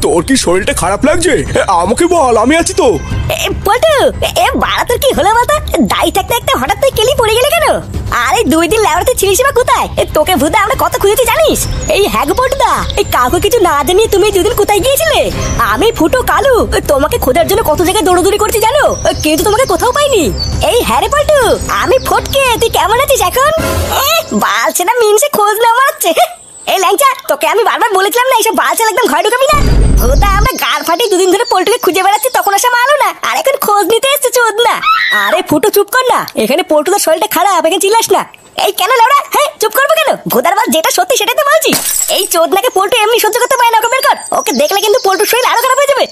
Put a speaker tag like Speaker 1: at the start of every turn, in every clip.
Speaker 1: তোর কি শরীরটা খারাপ লাগছে? আমাকে বল, আমি আছি তো।
Speaker 2: পটু, বাড়া তোর কি হলো বলতো? দাই থাকতে একটা হঠাৎ তুই কেলি পড়ে গেলে কেন? আরে 2 দিন ল্যাবরেটরি ছিলিস বা কোথায়? তোকে ভূতে আমরা কত খুঁজেছি জানিস? এই হ্যাগ পটুদা, এই কাউকে কিছু না জানিয়ে তুমি 2 দিন কোথায় গিয়েছিলে? আমি ফুটো কালু তোমাকে খোঁজার জন্য কত জায়গায় দৌড়দৌড়ি করছি জানো, কিন্তু তোমাকে কোথাও পাইনি। এই হ্যাঁ রে পটু, আমি ফটকে, তুই কেমন আছিস এখন? বালছে না মিনসে খোঁজ না মারছে। এই ল্যাংচা, তোকে আমি বারবার বলেছিলাম না এইসব বালচাল একদম ঘরে ঢুকাবি না। ওটা আমরা গাড় ফাটি 2 দিন ধরে পল্টুকে খুঁজে বেড়াচ্ছি, তখন আসা মারো না, আর এখন খোঁজ নিতে এসছে চোদ না। আরে ফুটো চুপ কর না, এখানে পল্টুদার শরীরটা খারাপ, এখানে চিল্লাস না। এই কেন লাউড়া? হ্যাঁ চুপ করবো কেন? ভোদার বাল যেটা সত্যি সেটাই তো বলছি। এই চোদনাকে পল্টু এমনি সহ্য করতে পারে না, ওকে বের কর। ওকে দেখলে কিন্তু পল্টুর শরীর আরো খারাপ হয়ে যাবে।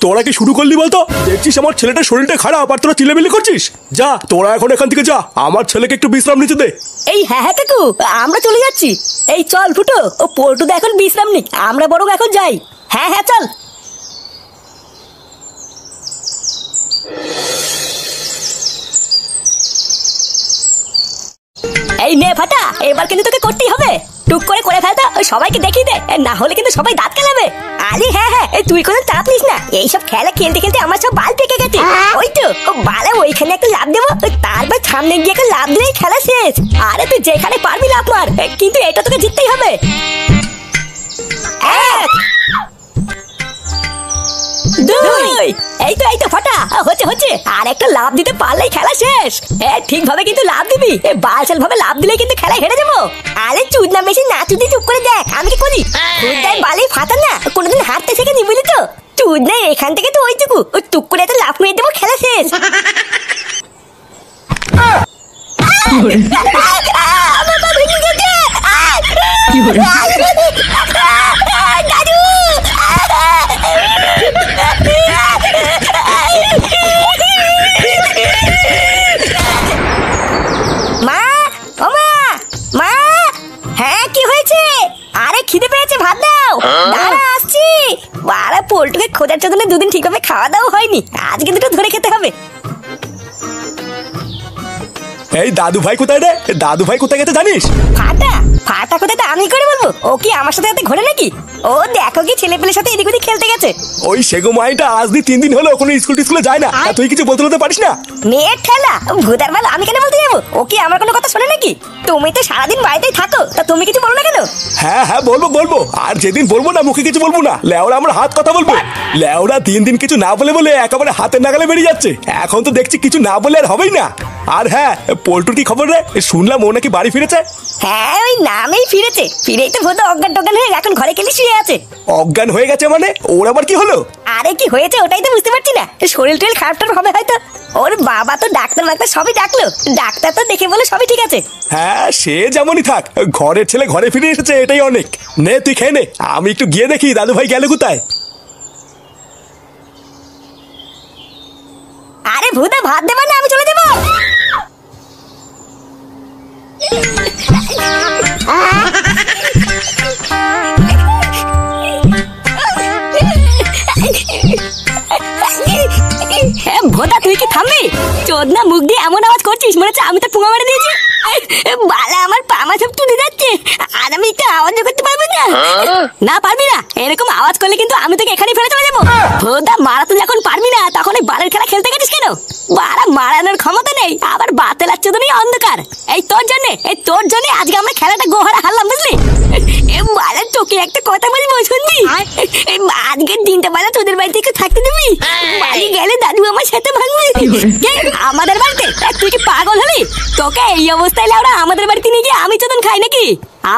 Speaker 1: তোরা কি শুরু করলি বলতো? দেখছিস আমার ছেলেটার শরীরটা খারাপ আর তোরা চিল্লামিল্লি করছিস। যা তোরা এখন এখান থেকে যা, আমার ছেলেকে একটু বিশ্রাম নিতে দে।
Speaker 2: এই হ্যাঁ হ্যাঁ কাকু, আমরা চলে যাচ্ছি। এই চল ফুটো, ও পল্টুদা এখন বিশ্রাম নিক, আমরা বরং এখন যাই। হ্যাঁ হ্যাঁ চল। এই নে ফাটা, এবার কিন্তু তোকে করতেই হবে। টুক করে করে ফেলতো, সবাইকে দেখিয়ে দে, না হলে কিন্তু সবাই দাঁত কেলাবে। আরে হ্যাঁ হ্যাঁ, তুই কোনো চাপ নিস না, এইসব খেলা খেলতে খেলতে আমার সব বাল পেকে গেছে। ওই তো বালে ওইখানে একটা লাভ দেবো, তারপর সামনে গিয়ে একটা লাভ দিলেই খেলা শেষ। আরে তুই যেখানে পারবি লাভ মার, কিন্তু এটা তোকে জিততেই হবে। এই তো ফাটা, হচ্ছে আর একটা লাভ দিতে পারলেই খেলা শেষ। ঠিকভাবে কিন্তু লাভ দিবি, বালচাল ভাবে লাভ দিলেই কিন্তু খেলা হেরে যাবো। আরে চুদনা বেশি না চুদি চুপ করে দেখ আমি কি করি। বালি ফাটা না, কোনোদিন হাঁটতে শেখে নি বুঝলি তো। চুদনা এখান থেকে তো ওইটুকু টুক করে একটা লাভ মেরে দেবো, খেলা শেষ। মা, ও মা, হ্যাঁ কি হয়েছে? আরে খিদে পেয়েছে, ভাত দাও। দাঁড়া আসছি। বাড়া পোল্টুকে খোঁজার জন্য 2 দিন ঠিকভাবে খাওয়া দাওয়া হয়নি, আজকে দুটো ধরে খেতে হবে।
Speaker 1: এই দাদু ভাই কোথায় রে? দাদু ভাই কোথায় গেছে জানিস?
Speaker 2: ফাটা ফাটা কোথায় তো আমি করে বলবো? ও কি আমার সাথে সাথে ঘোরে নাকি? ও দেখো কি ছেলে পেলের সাথে এদিক ওদিক খেলতে গেছে।
Speaker 1: ওই সেগো মাইটা আজ দি 3 দিন হলো কোনো স্কুলে যায় না, তুই কিছু বলতে পারিস না?
Speaker 2: মেয়ের ঠেলা, ভূতার বাল আমি কেন বলতে যাবো? ও কি আমার কোনো কথা শোনে নাকি? তুমি তো সারাদিন বাড়িতেই থাকো, তা তুমি কিছু বলো না কেন?
Speaker 1: হ্যাঁ বলবো, আর যেদিন বলবো না মুখে কিছু বলবো না, লেওরা আমরা হাত কথা বলবো। লেওরা 3 দিন কিছু না বলে একেবারে হাতের নাগালে বেরিয়ে যাচ্ছে। এখন তো দেখছি কিছু না বলে আর হবেই না। আর হ্যাঁ, পল্টুর কি খবর রে? শুনলাম ও নাকি বাড়ি ফিরেছে।
Speaker 2: হ্যাঁ ওই নামেই ফিরেছে, ফিরেই তো ভূত অজ্ঞান টজ্ঞান হয়ে এখন ঘরে কেলি শুয়ে আছে।
Speaker 1: অজ্ঞান হয়ে গেছে মানে? ওর আবার কি হলো?
Speaker 2: আরে কি হয়েছে ওটাই তো বুঝতে পারছি না, শরীর টরীর খারাপ হবে হয়তো। ওর বাবা তো ডাক্তার সবই ডাকলো, ডাক্তার তো দেখে বলে সবই ঠিক আছে।
Speaker 1: হ্যাঁ সে যেমনই থাক, ঘরের ছেলে ঘরে ফিরে এসেছে এটাই অনেক। নে তুই খেয়ে নে, আমি একটু গিয়ে দেখি দাদু ভাই গেল কোথায়।
Speaker 2: আরে ভূতা ভাত দেবা না, আমি চলে যাবো। ভোদা তুই কি থামবি? চোদনা মুখ দিয়ে এমন আওয়াজ করছিস মনে হচ্ছে আমি তো পুঙা মেরে দিয়েছি। বালা আমার পামা সব তুলে যাচ্ছে, আর আমি একটু আওয়াজ করতে পারবো না। না পারবি না, এরকম আওয়াজ করলে কিন্তু আমি তোকে এখানে ফেলে চলে যাবো। ভোদা মারা তুই যখন পারবি না তখন এই বালের খেলা খেলতে গেছিস কেন? বাড়া মারানোর ক্ষমতা নেই, আবার বাতে লাগছে তো নেই অন্ধকার। এই তোর জন্য আজকে আমরা খেলাটা গোহারা হারলাম বুঝলি। বালা তোকে একটা কথা বলবো শুনবি? আজকের দিনটা বালা তোদের বাড়িতে একটু থাকতে দিবি? বাড়ি গেলে দাদু আমার সাথে ভাঙবে। আমাদের বাড়িতে? তুই কি পাগল হলি? তোকে এই অবস্থায় লাউরা আমাদের বাড়িতে নিয়ে গিয়ে আমি চোদন খাই নাকি?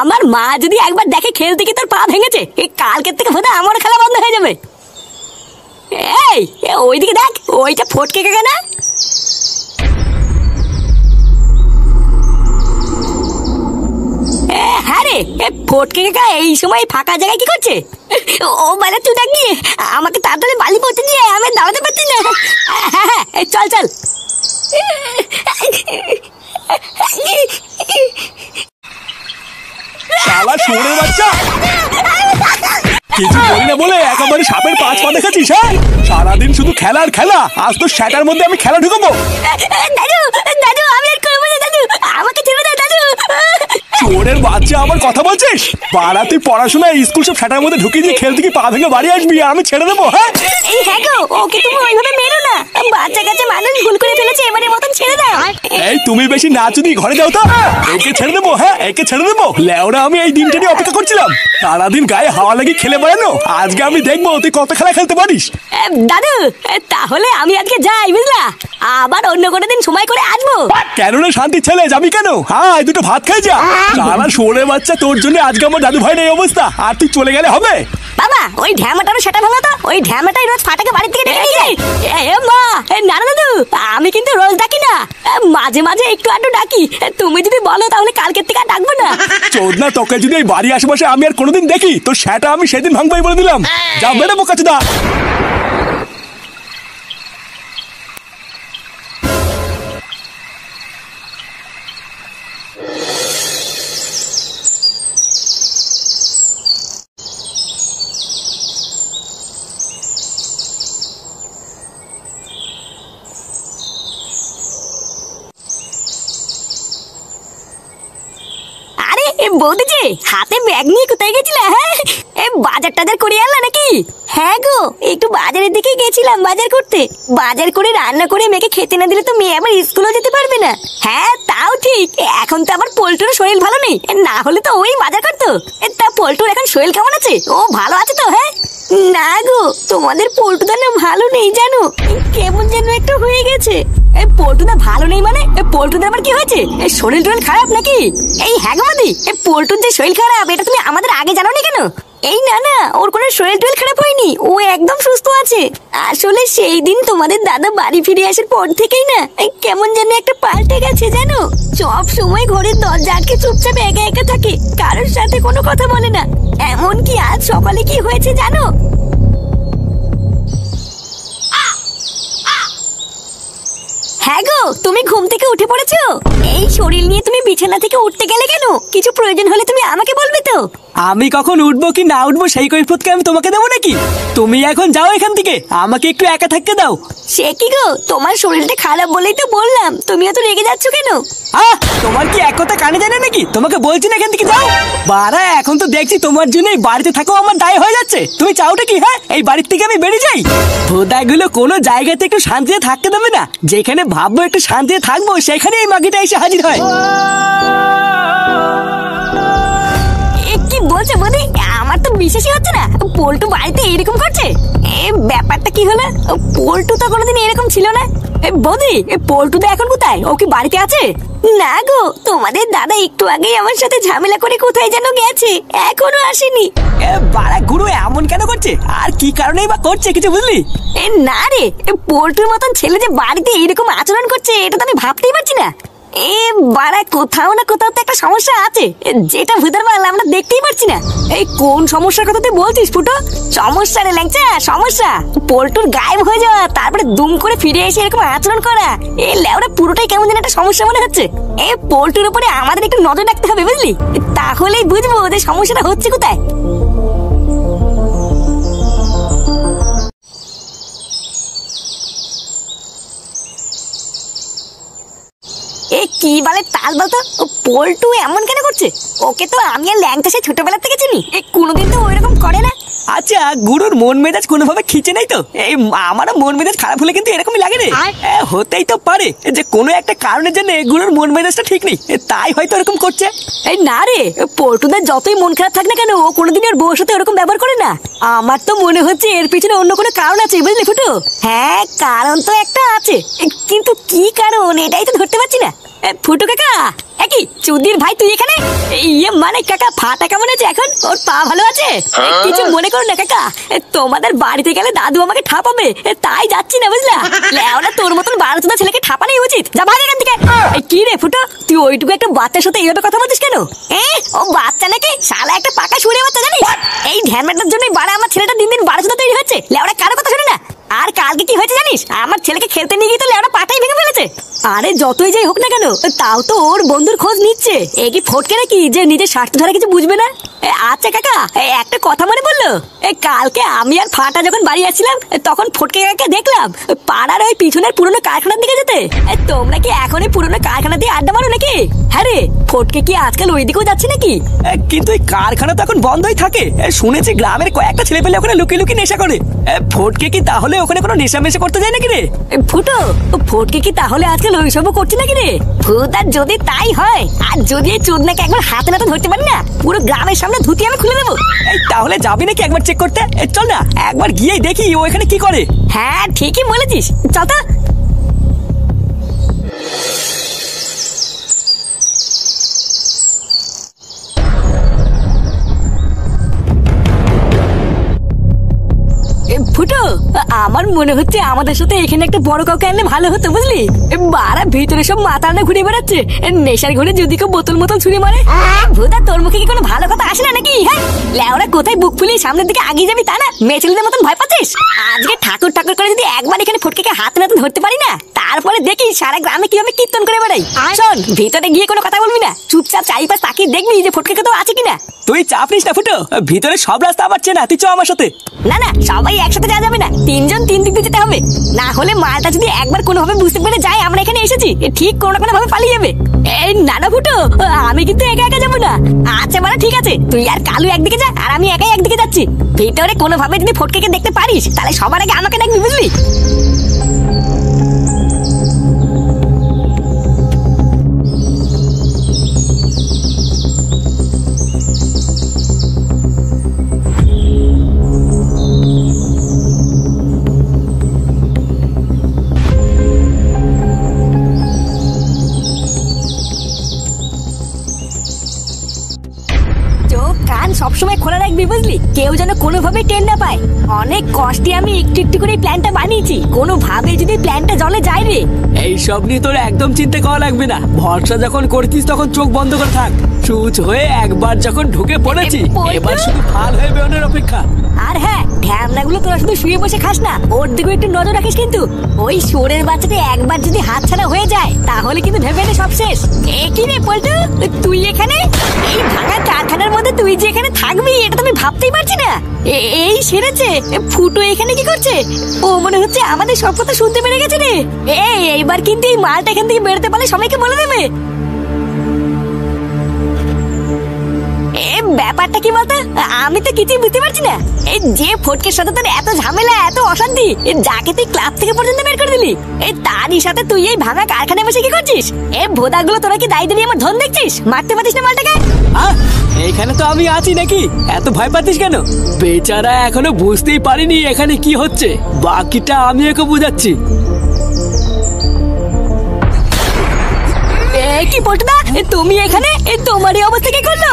Speaker 2: আমার মা যদি একবার দেখে খেলতে গিয়ে তোর পা ভেঙেছে, এই কালকের থেকে বোধহয় আমার খেলা বন্ধ হয়ে যাবে। এই ওইদিকে দেখ, ওইটা ফটকে কাকা না? হ্যাঁ রে, ফটকে কাকা এই সময় ফাঁকা জায়গায় কি করছে? ও মানে তুই দেখ গিয়ে আমাকে তাড়াতাড়ি বালি পড়তে দিয়ে আমি দাঁড়াতে পারছি না। হ্যাঁ চল
Speaker 1: শালা শুয়োরের বাচ্চা, কিছু বলি না বলে একেবারে সাপের 5 পা দেখাচ্ছিস। হ্যাঁ সারাদিন শুধু খেলা আর খেলা, আজ তো সেটার মধ্যে আমি খেলা ঢুকাবো।
Speaker 2: দাদু আমি আর করবো না দাদু, আমাকে ছেড়ে দাও দাদু।
Speaker 1: শুয়োরের বাচ্চা বাচ্চা আমার কথা বলছিস? বাড়া তুই পড়াশোনা স্কুল সব ফাটার মধ্যে ঢুকিয়ে দিয়ে খেলতে কি পা ভেঙে বাড়ি আসবি? আমি ছেড়ে দেবো? হ্যাঁ
Speaker 2: এই হ্যাঁ গো, ওকে তুমি ওইভাবে মেরো না। বাচ্চা কাচ্চা মানুষ ভুল করে ফেলেছে, এবারে মতন ছেড়ে দাও।
Speaker 1: এই তুমি বেশি নাচুনি, ঘরে যাও তো। একে ছেড়ে দেবো? হ্যাঁ একে ছেড়ে দেবো? লেওরা আমি এই দিনটা নিয়ে অপেক্ষা করছিলাম। সারাদিন গায়ে হাওয়া লাগিয়ে খেলে বেড়ানো, আজকে আমি দেখবো তুই কত খেলা খেলতে পারিস।
Speaker 2: দাদু তাহলে আমি আজকে যাই, বুঝলা? আবার অন্য কোনো দিন সময় করে আসবো।
Speaker 1: কেন রে শান্তি ছেলে, যাবি কেন? হ্যাঁ দুটো ভাত খাই যা। সারা শোনে বাচ্চা, তোর জন্য আজকে আমার দাদু ভাইয়ের এই অবস্থা, আর তুই চলে গেলে হবে?
Speaker 2: বাবা ওই ঢ্যামাটারও সেটা ভালো তো, ওই ঢ্যামাটাই রোজ ফাটাকে বাড়ি থেকে ডেকে নিয়ে যায়। মা না না দাদু, আমি কিন্তু রোজ ডাকি না, মাঝে মাঝে একটু আধটু ডাকি। তুমি যদি বলো তাহলে কালকের থেকে আর ডাকবো না।
Speaker 1: চোদনা, তোকে যদি এই বাড়ি আশেপাশে আমি আর কোনোদিন দেখি, তো সেটা আমি সেদিন ভাঙবাই বলে দিলাম। যা বেরো বোকাচোদা।
Speaker 2: বৌদি যে হাতে ব্যাগ নিয়ে কোথায় গেছিলে? হ্যাঁ বাজার টাজার করে আনলা নাকি? হ্যাঁ গো, একটু বাজারের দিকে গেছিলাম বাজার করতে। বাজার করে রান্না করে মেয়েকে খেতে না দিলে তো মেয়ে আবার স্কুলেও যেতে পারবে না। হ্যাঁ তাও ঠিক, এখন তো আবার পল্টুর শরীর ভালো নেই, না হলে তো ওই বাজার করতো। তা পল্টুর এখন শরীর কেমন আছে? ও ভালো আছে তো? হ্যাঁ না গো, তোমাদের পল্টুদা না ভালো নেই জানো, কেমন যেন একটু হয়ে গেছে। পল্টুদা ভালো নেই মানে? পল্টুদার আবার কি হয়েছে? শরীর টরীর খারাপ নাকি? এই হ্যাঁ গো মাদি, পল্টুর যে শরীর খারাপ এটা তুমি আমাদের আগে জানো না কেন? এই না না, ওর কোনো শরীর টরীর খারাপ হয়নি, ও একদম সুস্থ আছে। আসলে সেই দিন তোমাদের দাদা বাড়ি ফিরে আসার পর থেকেই না কেমন যেন একটা পাল্টে গেছে জানো। সব সময় ঘরের দরজা আটকে চুপচাপ একা একা থাকে, কারোর সাথে কোনো কথা বলে না। এমনকি আজ সকালে কি হয়েছে জানো? হ্যাঁ গো, তুমি ঘুম থেকে উঠে পড়েছো? এই শরীর নিয়ে তুমি বিছানা থেকে উঠতে গেলে কেন? কিছু প্রয়োজন হলে তুমি আমাকে বলবে তো।
Speaker 3: আমি কখন উঠবো কি না উঠবো সেই কৈফিয়ত আমি তোমাকে দেবো নাকি? তুমি এখন যাও এখান থেকে, আমাকে একটু একা থাকতে দাও।
Speaker 2: সে কি গো, তোমার শরীরটা খারাপ বলেই তো বললাম, তুমি এত রেগে যাচ্ছ কেন?
Speaker 3: তোমার কি এক কথা কানে জানে নাকি? তোমাকে বলছি না এখান থেকে যাও। বাড়া এখন তো দেখছি তোমার জন্য এই বাড়িতে থাকো আমার দায় হয়ে যাচ্ছে। তুমি চাওটা কি? হ্যাঁ এই বাড়ির থেকে আমি বেরিয়ে যাই? ভোদাগুলো কোনো জায়গাতে একটু শান্তিতে থাকতে দেবে না। যেখানে ভাববো একটু শান্তিতে থাকবো, সেখানে এই মাগিটা এসে হাজির হয়।
Speaker 2: কি বলছে বৌদি? আমার তো বিশ্বাসই হচ্ছে না, পল্টু বাড়িতে এরকম করছে। ব্যাপারটা কি হলো? পল্টু তো কোনোদিন এরকম ছিল না। বৌদি পল্টু তো এখন কোথায়? ও কি বাড়িতে আছে? না গো, তোমাদের দাদা একটু আগেই আমার সাথে ঝামেলা করে কোথায় যেন গেছে, এখনো আসেনি।
Speaker 3: বাড়া গুরু এমন কেন করছে? আর কি কারণেই বা করছে কিছু বুঝলি?
Speaker 2: না রে, পল্টুর মতন ছেলে যে বাড়িতে এরকম আচরণ করছে এটা তো আমি ভাবতেই পারছি না। বাড়া কোথাও না কোথাও তো একটা সমস্যা আছে, যেটা ভুতার মাল আমরা দেখতেই পারছি না। এই কোন সমস্যার কথা তুই বলছিস ফুটো? সমস্যা রে ল্যাংচা, সমস্যা। পল্টুর গায়েব হয়ে যাওয়া, তারপরে দুম করে ফিরে এসে এরকম আচরণ করা, এই লেওরা পুরোটাই কেমন যেন একটা সমস্যা মনে হচ্ছে। এই পল্টুর উপরে আমাদের একটু নজর রাখতে হবে বুঝলি, তাহলেই বুঝবো যে সমস্যাটা হচ্ছে কোথায়। কি বলে তাল বলতো, পল্টু এমন কেন করছে? ওকে তো আমি আর ল্যাংটা সে ছোটবেলা থেকে চিনি, কোনোদিন তো ওইরকম করে না।
Speaker 3: আচ্ছা গুরুর মন মেজাজ কোনোভাবে খিচে নাই তো? এই আমারও মন মেজাজ খারাপ হলে কিন্তু এরকমই লাগে রে। হতেই তো পারে যে কোনো একটা কারণের জন্য গুরুর মন মেজাজটা ঠিক নেই, তাই হয়তো এরকম করছে।
Speaker 2: এই না রে, পল্টুদার যতই মন খারাপ থাক না কেন, ও কোনোদিন ওর বউর সাথে ওরকম ব্যবহার করে না। আমার তো মনে হচ্ছে এর পিছনে অন্য কোনো কারণ আছে বুঝলি ফুটু। হ্যাঁ কারণ তো একটা আছে, কিন্তু কি কারণ এটাই তো ধরতে পারছি না। ফুটু কাকা, একই চুদির ভাই তুই এখানে? ইয়ে মানে কাকা ফাটা কেমন আছে এখন? ওর পা ভালো আছে? কিছু মনে করো না কাকা, তোমাদের বাড়িতে গেলে দাদু আমাকে ঠাপাবে, তাই যাচ্ছি না বুঝলা। লেওরা তোর মতন 12 ছেলেকে ঠাপানোই উচিত, যা ভাগ এখান থেকে। কি রে ফুটো, তুই ওইটুকু একটা বাচ্চার সাথে এইভাবে কথা বলছিস কেন? ও বাচ্চা নাকি? শালা একটা পাকা শুনে বাচ্চা জানিস? এই ঢ্যামেটার জন্যই বাড়া আমার ছেলেটা দিন দিন 12 তৈরি হচ্ছে। লেওরা কারো কথা শুনে না। আর কালকে কি হয়েছে জানিস? আমার ছেলেকে খেলতে নিয়ে গিয়ে তো লেওরা পাটাই ভেঙে ফেলেছে। আরে যতই যাই হোক না কেন, তাও তো ওর বন্ধুর খোঁজ নিচ্ছে। এ কি ফটকে নাকি যে নিজের স্বার্থ ধরে কিছু বুঝবে না? আচ্ছা কাকা, একটা কথা মনে পড়লো। কালকে আমি আর ফাটা যখন বাড়ি আসছিলাম, তখন ফটকে কাকা দেখলাম পাড়ার ওই পিছনের পুরোনো কারখানার দিকে যেতে। তোমরা কি এখন এই পুরোনো কারখানা দিয়ে আড্ডা মারো নাকি? হ্যাঁ রে, ফটকে কি আজকাল ওই দিকেও যাচ্ছে নাকি?
Speaker 3: কিন্তু এই কারখানা তো এখন বন্ধই থাকে। শুনেছি গ্রামের কয়েকটা ছেলে পেলে ওখানে লুকিয়ে লুকিয়ে নেশা করে। ফটকে কি তাহলে ওখানে কোনো নেশা মেশা করতে যায় নাকি রে?
Speaker 2: ফুটো, ফটকে কি তাহলে আজকাল ওইসবও করছে নাকি রে? ভূত, আর যদি তাই হয়, আর যদি এই চোদনাকে একবার হাতে নাতে ধরতে পারি না, পুরো গ্রামের সামনে ধুতি আমি খুলে দেবো।
Speaker 3: তাহলে যাবি নাকি একবার চেক করতে? চল না একবার গিয়ে দেখি ও এখানে কি করে।
Speaker 2: হ্যাঁ ঠিকই বলেছিস, চল তো। ফুটো, আমার মনে হচ্ছে আমাদের সাথে এখানে একটা বড় কাউকে আনলে ভালো হতো, বুঝলি? বারা ভিতরে সব মাথা না ঘুরে বেড়াচ্ছে, নেশার ঘরে যদি কেউ বোতল মোতল ছুঁড়ে মারে। ভূতা, তোর মুখে কি কোনো ভালো কথা আসে না নাকি? হ্যাঁ, লেওরা কোথায় বুক ফুলিয়ে সামনের দিকে আগিয়ে যাবি তা না, মেয়ে ছেলেদের মতন ভয় পাচ্ছিস? আজকে ঠাকুর ঠাকুর করে যদি একবার এখানে ফটকে হাতে নাতে ধরতে পারি না, তারপরে দেখি সারা গ্রামে কিভাবে কীর্তন করে বেড়াই। শোন, ভিতরে গিয়ে কোনো কথা বলবি না, চুপচাপ চারিপাশ তাকিয়ে দেখবি যে ফটকে কোথাও আছে কিনা।
Speaker 3: তুই চাপ নিস না ফুটো, ভিতরে সব রাস্তা আমার চেনা, তুই চ আমার সাথে।
Speaker 2: না না, সবাই একসাথে যাওয়া যাবে না, তিনজন তিন দিক দিয়ে যেতে হবে। না হলে মালটা যদি একবার কোনোভাবে বুঝতে পেরে যায় আমরা এখানে এসেছি, ঠিক কোনো না কোনো ভাবে পালিয়ে যাবে। এই না না ফুটো, আমি কিন্তু একা একা যাবো না। আচ্ছা মানে ঠিক আছে, তুই আর কালু একদিকে যা, আর আমি একাই একদিকে যাচ্ছি। ভিতরে কোনোভাবে যদি ফটকে দেখতে পারিস, তাহলে সবার আগে আমাকে ডাকবি, বুঝলি? সবসময় খোলা রাখবি, বুঝলি? কেউ যেন কোনোভাবে টের না পায়। অনেক কষ্টে আমি একটু একটু করে প্ল্যানটা বানিয়েছি, কোনোভাবে যদি প্ল্যানটা জলে যায় রে।
Speaker 3: এই সব নিয়ে তোর একদম চিন্তা করা লাগবে না। ভরসা যখন করতিস তখন চোখ বন্ধ করে থাক। চুজ হয়ে একবার যখন ঢুকে পড়েছি, এবার শুধু ফাল হয়ে বেরোনোর অপেক্ষা।
Speaker 2: আর হ্যাঁ, ঢ্যামনাগুলো তোরা শুধু শুয়ে বসে খাস না, ওর দিকে একটু নজর রাখিস কিন্তু। ওই শোরের বাচ্চাটা একবার যদি হাতছাড়া হয়ে যায়, তাহলে কিন্তু ভেবে নে সব শেষ। কি রে পল্টু, তুই এখানে? এই ভাঙা কারখানার মধ্যে তুই যে এখানে থাকবি, এটা তো আমি ভাবতেই পারছি না। এই সেরেছে, ফুটো এখানে কি করছে? ও মনে হচ্ছে আমাদের সব কথা শুনতে পেরে গেছে রে। এইবার কিন্তু এই মালটা এখান থেকে বেরোতে পারলে সবাইকে বলে দেবে। ব্যাপারটা কি বলতো, আমি তো কিছুই বুঝতে পারছি না। এই যে ফটকের সাথে তোর এত ঝামেলা, এত অশান্তি, যাকে তুই ক্লাব থেকে পর্যন্ত বের করে দিলি, তারই সাথে তুই এই ভাঙা কারখানায় বসে কি করছিস? ভোদাগুলো তোরা কি দায়ী দিয়ে আমার ধন দেখছিস? মারতে পারিস না মালটাকে?
Speaker 3: এইখানে তো আমি আছি নাকি, এত ভয় পাচ্ছিস কেন? বেচারা এখনো বুঝতেই পারিনি এখানে কি হচ্ছে, বাকিটা আমি একে বুঝাচ্ছি।
Speaker 2: কি পটদা, তুমি এখানে? তোমার এই অবস্থা কে করলো?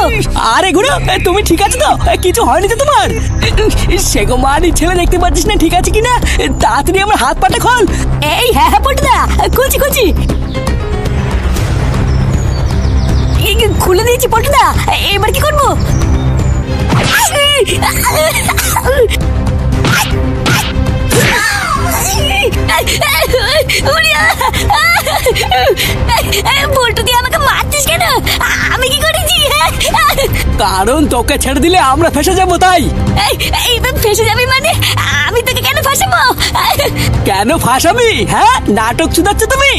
Speaker 3: আরে গুরু, তুমি ঠিক আছে তো? কিছু হয়নি তো তোমার? সেগো মানি ছেলে, দেখতে পাচ্ছিস না ঠিক আছে কিনা? তাড়াতাড়ি আমার হাত পাটা খোল।
Speaker 2: এই হ্যাঁ হ্যাঁ পটদা, খুলছি খুলছি, খুলে দিয়েছি পটদা। এবার কি করবো? বল্টু দিয়ে আমাকে মারছিস কেন? আমি কি করেছি?
Speaker 3: কারণ তোকে ছেড়ে দিলে আমরা ফেসে যাবো, তাই।
Speaker 2: ফেসে যাবি মানে? আমি তোকে কেন ফাঁসাবো?
Speaker 3: কেন ফাঁসাবি? হ্যাঁ, নাটক চুদাচ্ছ তুমি।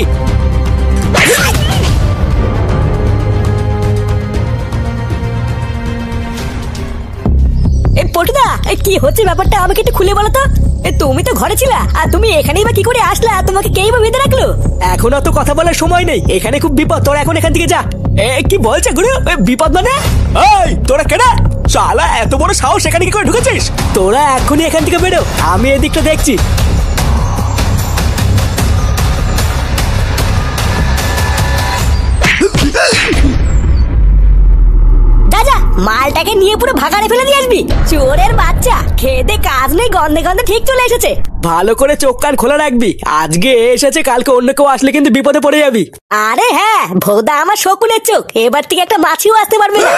Speaker 2: পটুদা, কি হচ্ছে ব্যাপারটা আমাকে একটু খুলে বলো তো। তুমি তো ঘরে ছিলা, আর তুমি এখানেই বা কি করে আসলা? তোমাকে কেই বা বেঁধে রাখলো?
Speaker 3: এখন অত কথা বলার সময় নেই, এখানে খুব বিপদ, তোরা এখন এখান থেকে যা। কি বলছে গুরু, বিপদ মানে?
Speaker 1: এই তোরা কেডা? শালা এত বড় সাহস এখানে কি করে ঢুকেছিস?
Speaker 3: তোরা এখনই এখান থেকে বেরো, আমি এদিকটা দেখছি।
Speaker 2: মালটাকে নিয়ে পুরো ভাগাড়ে ফেলে দিয়ে আসবি। চোরের বাচ্চা, খেতে কাজ নেই, গন্ধে গন্ধে ঠিক চলে এসেছে।
Speaker 3: ভালো করে চোখ কান খোলা রাখবি, আজকে এসেছে, কালকে অন্য কেউ আসলে কিন্তু বিপদে পড়ে যাবি।
Speaker 2: আরে হ্যাঁ, ভোদা আমার শকুনের চোখ, এবার থেকে একটা মাছিও আসতে পারবে না।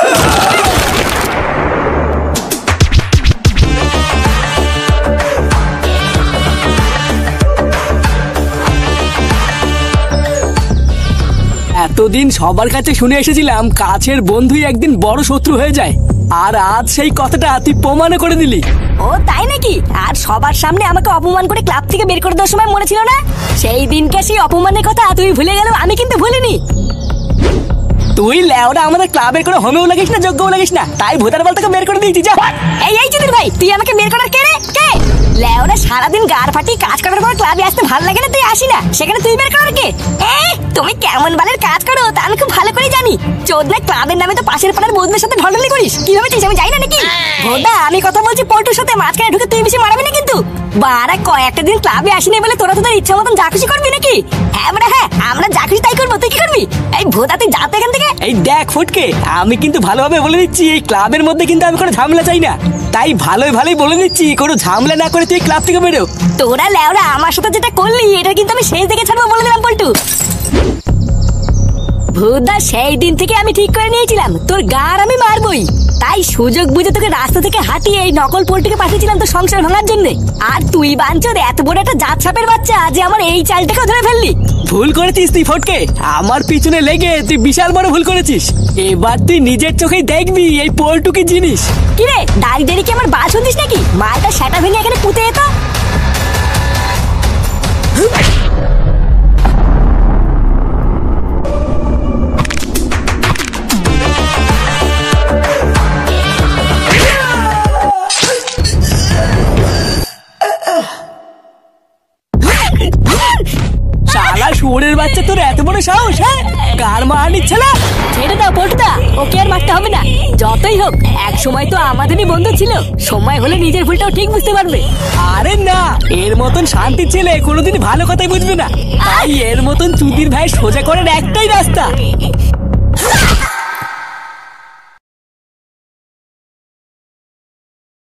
Speaker 3: এতদিন সবার কাছে শুনে এসেছিলাম কাছের বন্ধুই একদিন বড় শত্রু হয়ে যায়, আর আজ সেই কথাটা তুই প্রমাণ করে দিলি।
Speaker 2: ও তাই নাকি? আর সবার সামনে আমাকে অপমান করে ক্লাব থেকে বের করে দেওয়ার সময় মনে ছিল না? সেই দিনকে সেই অপমানের কথা তুমি ভুলে গেল, আমি কিন্তু ভুলিনি।
Speaker 3: তুই লেওরা আমাদের ক্লাবের কোনো হোমেও লাগিস না, যোগ্যও লাগিস না, তাই ভোটার বল থেকে বের করে দিয়েছি। যা।
Speaker 2: এই চুদির ভাই, তুই আমাকে বের করার কে রে? কে? লেওরা সারাদিন গার ফাটি কাজ করার পর ক্লাবে আসতে ভালো লাগে না, তুই আসি না, সেখানে তুই বের করার কে? তুমি কেমন বালের কাজ করো তা আমি খুব ভালো করে জানি। চোদনা ক্লাবের নামে তো পাশের পাড়ার বন্ধুদের সাথে ঢলঢলি করিস, কি ভেবেছিস আমি জানি না নাকি? ভোদা, আমি কথা বলছি পল্টুর সাথে, মাঝখানে ঢুকে তুই বেশি মারাবি না কিন্তু। বারা কয়েকটা দিন ক্লাবে আসিনি বলে তোরা তোদের ইচ্ছা মতন যা খুশি করবি নাকি? হ্যাঁ, আমরা যা খুশি তাই করবো, তুই কি করবি? এই ভোদা, তুই যা তো এখান থেকে।
Speaker 3: এই দেখ ফটকে, আমি কিন্তু ভালোভাবে বলে দিচ্ছি, এই ক্লাবের মধ্যে কিন্তু আমি কোনো ঝামেলা চাই না, তাই ভালোই বলে দিচ্ছি, কোনো ঝামেলা না করে তুই ক্লাব থেকে বেরো।
Speaker 2: তোরা লেওরা আমার সাথে যেটা করলি এটা কিন্তু আমি সেই থেকে ছাড়বো বলে দিলাম পল্টু। ভুদা, সেই দিন থেকে আমি ঠিক করে নিয়েছিলাম তোর গার আমি মারবই, তাই সুযোগ বুঝে তোকে রাস্তা থেকে হাঁটিয়ে এই নকল পোল্টুকে পাঠিয়েছিলাম তোর সংসার ভাঙার জন্য। আর তুই বাঞ্চোদ এত বড় একটা জাত সাপের বাচ্চা যে আমার এই চালটাকে ধরে ফেললি।
Speaker 3: ভুল করেছিস তুই ফটকে, আমার পিছনে লেগে তুই বিশাল বড় ভুল করেছিস। এবার তুই নিজের চোখেই দেখবি এই পোল্টু কি জিনিস।
Speaker 2: কিরে, দাঁড়িয়ে কি আমার বাল শুনতিস নাকি? মালটা সেটা ভেঙে এখানে পুঁতে যেত।
Speaker 3: শালা শুয়োরের বাচ্চা, তোর এত বড় সাহস? হ্যাঁ, কার মার নিচ্ছে না?
Speaker 2: ছেড়ে দাও পল্টুদা, ওকে আর মারতে হবে না। যতই হোক এক সময় তো আমাদেরই বন্ধু ছিল, সময় হলে নিজের ভুলটাও ঠিক বুঝতে পারবে।
Speaker 3: আরে না, এর মতন শান্তির ছেলে কোনোদিন ভালো কথাই বুঝবে না, তাই এর মতন চুদির ভাই সোজা করার একটাই রাস্তা।